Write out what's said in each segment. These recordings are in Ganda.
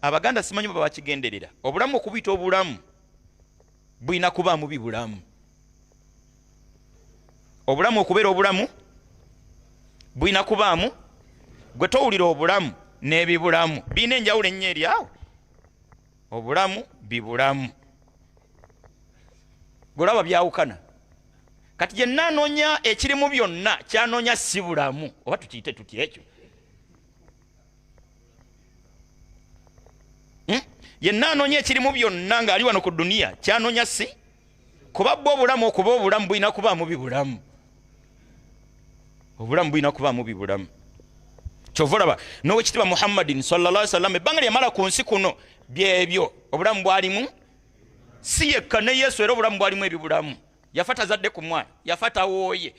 abaganda simanyi baba bakigenderera obulamu okubita obulamu bulina kubaamu bibulamu obulamu okubeera obulamu bulina kubaamu gwe towulira obulamu n'ebibulamu birina enjawulo ennyo eri awo obulamu bibulamu golaba byawukana kati je nanoonya ekirimu byonna kyanoonya si bulamu oba tukiyite tuti ekyo ye nanoonya ekirimu byonna ng'ali wano ku duniya kyanoonya si kuba bwo obulamu okuba obulamu bulina kubaamu bibulamu obulamu bulina kubaamu bibulamu kyova olaba n'owekitiibwa muhammadin sallallahu alaihi wasallam ebbanga lyamala ku nsi kuno byebyo obulamu bwalimu si yekka ne yesu era obulamu bwalimu ebibulamu yafa tazadde ku mwana yafa tawooye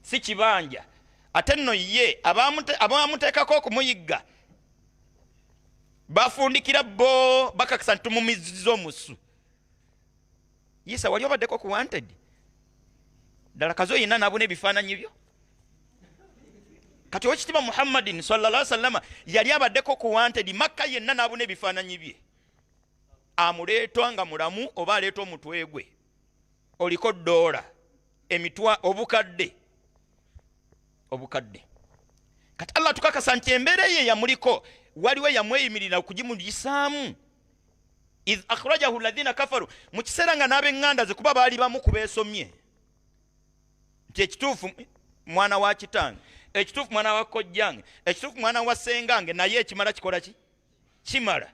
si kibanja ate nno ye abamuteekako okumuyigga bafundikira bo bakakisa ntumumiziza omusu yisa wali obaddeko ku wanted ddala kazo yina nabona ebifaananyi byo kati owekitiibwa muhammadin sallallahu alaihi wasallam yali abaddeko ku wanted makka yenna nabona ebifaananyi bye amuleetwa nga mulamu oba aleeta omutwe gwe oliko dola emitwa obukadde kati Allah tukakasa nti embeera ye yamuliko waliwe yamweyimirira okugimugisaamu iz akhrajahu alladhina kafaru mu kiseera nga n'ab'eŋŋanda ze kuba baali bamu ku beesomye nti ekituufu mwana wa kitange ekituufu mwana wa kojjange ekituufu mwana wa ssengange naye ekimala kikola ki kimala